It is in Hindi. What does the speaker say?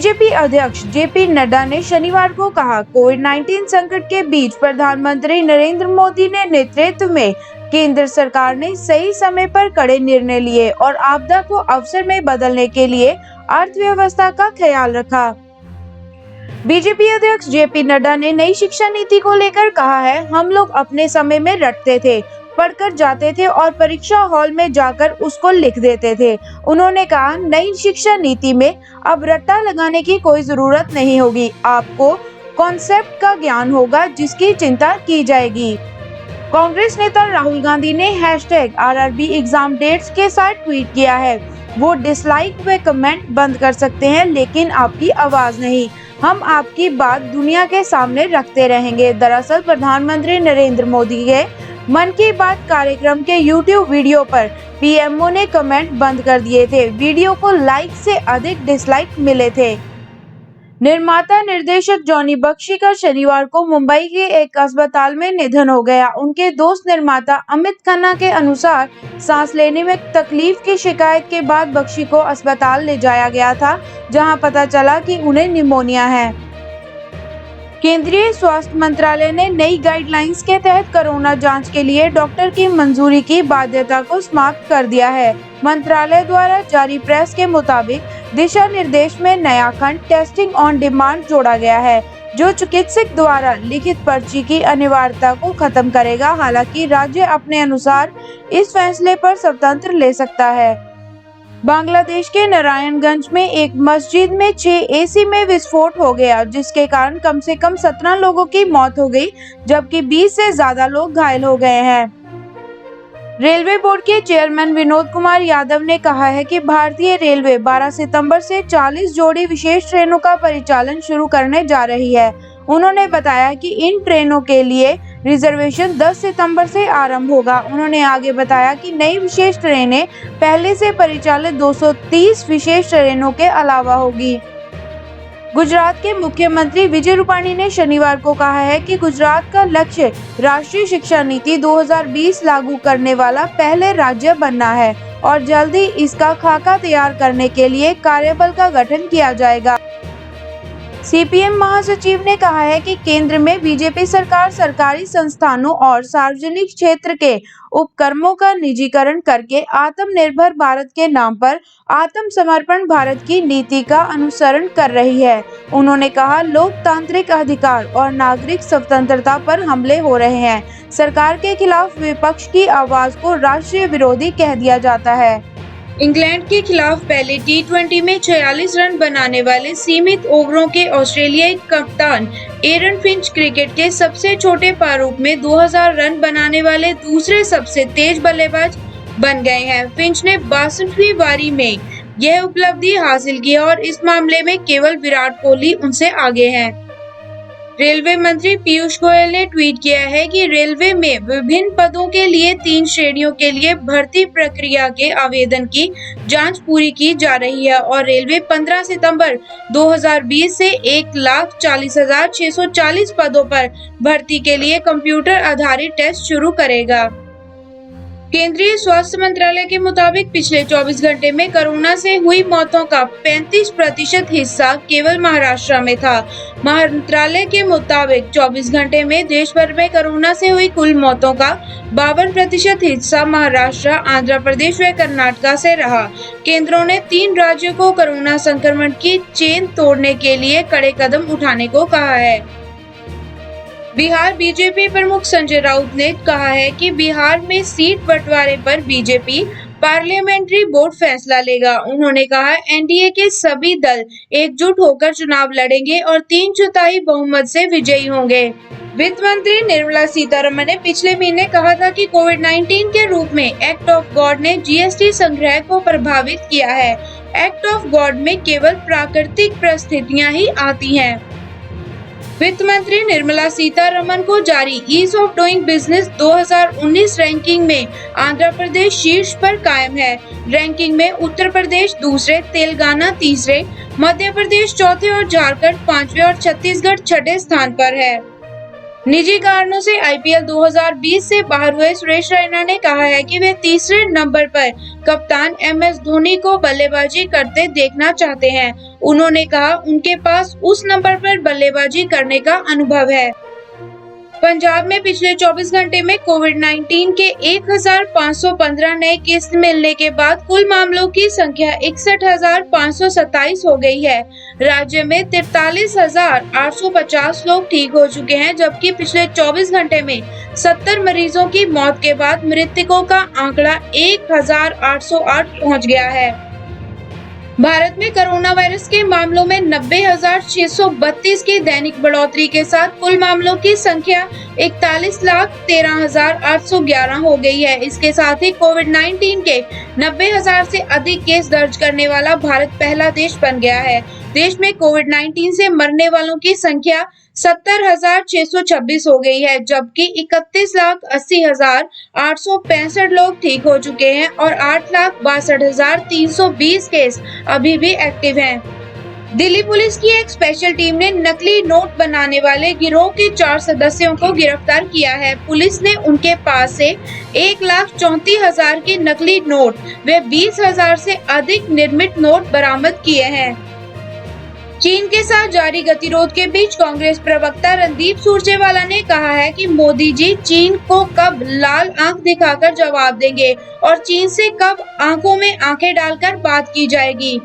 बीजेपी अध्यक्ष जेपी नड्डा ने शनिवार को कहा, कोविड-19 संकट के बीच प्रधानमंत्री नरेंद्र मोदी के नेतृत्व में केंद्र सरकार ने सही समय पर कड़े निर्णय लिए और आपदा को अवसर में बदलने के लिए अर्थव्यवस्था का ख्याल रखा। बीजेपी अध्यक्ष जेपी नड्डा ने नई शिक्षा नीति को लेकर कहा है, हम लोग अपने समय में रटते थे, पढ़कर जाते थे और परीक्षा हॉल में जाकर उसको लिख देते थे। उन्होंने कहा, नई शिक्षा नीति में अब रट्टा लगाने की कोई जरूरत नहीं होगी, आपको कॉन्सेप्ट का ज्ञान होगा जिसकी चिंता की जाएगी। कांग्रेस नेता राहुल गांधी ने #RRB एग्जाम डेट्स के साथ ट्वीट किया है, वो डिसलाइक व कमेंट बंद कर सकते हैं लेकिन आपकी आवाज नहीं, हम आपकी बात दुनिया के सामने रखते रहेंगे। दरअसल प्रधानमंत्री नरेंद्र मोदी के मन की बात कार्यक्रम के YouTube वीडियो पर पीएमओ ने कमेंट बंद कर दिए थे। वीडियो को लाइक से अधिक डिसलाइक मिले थे। निर्माता निर्देशक जॉनी बख्शी का शनिवार को मुंबई के एक अस्पताल में निधन हो गया। उनके दोस्त निर्माता अमित खन्ना के अनुसार सांस लेने में तकलीफ की शिकायत के बाद बख्शी को अस्पताल ले जाया गया था, जहां पता चला कि उन्हें निमोनिया है। केंद्रीय स्वास्थ्य मंत्रालय ने नई गाइडलाइंस के तहत कोरोना जांच के लिए डॉक्टर की मंजूरी की बाध्यता को समाप्त कर दिया है। मंत्रालय द्वारा जारी प्रेस के मुताबिक दिशा निर्देश में नया खंड टेस्टिंग ऑन डिमांड जोड़ा गया है, जो चिकित्सक द्वारा लिखित पर्ची की अनिवार्यता को खत्म करेगा। हालांकि राज्य अपने अनुसार इस फैसले पर स्वतंत्र ले सकता है। बांग्लादेश के नारायणगंज में एक मस्जिद में 6 AC में विस्फोट हो गया, जिसके कारण कम से कम 17 लोगों की मौत हो गई, जबकि 20 से ज्यादा लोग घायल हो गए हैं। रेलवे बोर्ड के चेयरमैन विनोद कुमार यादव ने कहा है कि भारतीय रेलवे 12 सितंबर से 40 जोड़ी विशेष ट्रेनों का परिचालन शुरू करने जा रही है। उन्होंने बताया कि इन ट्रेनों के लिए रिजर्वेशन 10 सितंबर से आरंभ होगा। उन्होंने आगे बताया कि नई विशेष ट्रेनें पहले से परिचालित 230 विशेष ट्रेनों के अलावा होगी। गुजरात के मुख्यमंत्री विजय रूपाणी ने शनिवार को कहा है कि गुजरात का लक्ष्य राष्ट्रीय शिक्षा नीति 2020 लागू करने वाला पहले राज्य बनना है और जल्द ही इसका खाका तैयार करने के लिए कार्यबल का गठन किया जाएगा। सीपीएम महासचिव ने कहा है कि केंद्र में बीजेपी सरकार सरकारी संस्थानों और सार्वजनिक क्षेत्र के उपक्रमों का निजीकरण करके आत्मनिर्भर भारत के नाम पर आत्मसमर्पण भारत की नीति का अनुसरण कर रही है। उन्होंने कहा, लोकतांत्रिक अधिकार और नागरिक स्वतंत्रता पर हमले हो रहे हैं। सरकार के खिलाफ विपक्ष की आवाज को राष्ट्रीय विरोधी कह दिया जाता है। इंग्लैंड के खिलाफ पहले T20 में 46 रन बनाने वाले सीमित ओवरों के ऑस्ट्रेलियाई कप्तान एरन फिंच क्रिकेट के सबसे छोटे प्रारूप में 2000 रन बनाने वाले दूसरे सबसे तेज बल्लेबाज बन गए हैं। फिंच ने 62वीं पारी में यह उपलब्धि हासिल की और इस मामले में केवल विराट कोहली उनसे आगे हैं। रेलवे मंत्री पीयूष गोयल ने ट्वीट किया है कि रेलवे में विभिन्न पदों के लिए 3 श्रेणियों के लिए भर्ती प्रक्रिया के आवेदन की जांच पूरी की जा रही है और रेलवे 15 सितंबर 2020 से 1,40,640 पदों पर भर्ती के लिए कंप्यूटर आधारित टेस्ट शुरू करेगा। केंद्रीय स्वास्थ्य मंत्रालय के मुताबिक पिछले 24 घंटे में कोरोना से हुई मौतों का 35% हिस्सा केवल महाराष्ट्र में था। मंत्रालय के मुताबिक 24 घंटे में देश भर में कोरोना से हुई कुल मौतों का 52% हिस्सा महाराष्ट्र, आंध्र प्रदेश व कर्नाटक से रहा। केंद्रों ने 3 राज्यों को कोरोना संक्रमण की चेन तोड़ने के लिए कड़े कदम उठाने को कहा है। बिहार बीजेपी प्रमुख संजय राउत ने कहा है कि बिहार में सीट बंटवारे पर बीजेपी पार्लियामेंट्री बोर्ड फैसला लेगा। उन्होंने कहा, एनडीए के सभी दल एकजुट होकर चुनाव लड़ेंगे और 3/4 बहुमत से विजयी होंगे। वित्त मंत्री निर्मला सीतारमण ने पिछले महीने कहा था कि कोविड-19 के रूप में एक्ट ऑफ गॉड ने जीएसटी संग्रह को प्रभावित किया है। एक्ट ऑफ गॉड में केवल प्राकृतिक परिस्थितियां ही आती हैं। वित्त मंत्री निर्मला सीतारमण को जारी ease of doing business 2019 ranking में आंध्र प्रदेश शीर्ष पर कायम है। रैंकिंग में उत्तर प्रदेश दूसरे, तेलंगाना तीसरे, मध्य प्रदेश चौथे और झारखंड 5वें और छत्तीसगढ़ 6ठे स्थान पर है। निजी कारणों से आईपीएल 2020 से बाहर हुए सुरेश रैना ने कहा है कि वे तीसरे नंबर पर कप्तान एमएस धोनी को बल्लेबाजी करते देखना चाहते हैं। उन्होंने कहा उनके पास उस नंबर पर बल्लेबाजी करने का अनुभव है। पंजाब में पिछले 24 घंटे में कोविड-19 के 1515 नए केस मिलने के बाद कुल मामलों की संख्या 61,527 हो गई है। राज्य में 43,850 लोग ठीक हो चुके हैं, जबकि पिछले 24 घंटे में 70 मरीजों की मौत के बाद मृतकों का आंकड़ा 1,808 पहुंच गया है। भारत में कोरोना वायरस के मामलों में 90,632 की दैनिक बढ़ोतरी के साथ कुल मामलों की संख्या 41,13,811 हो गई है। इसके साथ ही कोविड-19 के 90,000 से अधिक केस दर्ज करने वाला भारत पहला देश बन गया है। देश में कोविड-19 से मरने वालों की संख्या 70,626 हो गई है, जबकि 31,80,865 लोग ठीक हो चुके हैं और 8,62,320 केस अभी भी एक्टिव हैं। दिल्ली पुलिस की एक स्पेशल टीम ने नकली नोट बनाने वाले गिरोह के 4 सदस्यों को गिरफ्तार किया है। पुलिस ने उनके पास से 1,34,000 के नकली नोट व 20,000 से अधिक निर्मित नोट बरामद किए हैं। चीन के साथ जारी गतिरोध के बीच कांग्रेस प्रवक्ता रणदीप सुरजेवाला ने कहा है कि मोदी जी चीन को कब लाल आंख दिखाकर जवाब देंगे और चीन से कब आंखों में आंखें डालकर बात की जाएगी।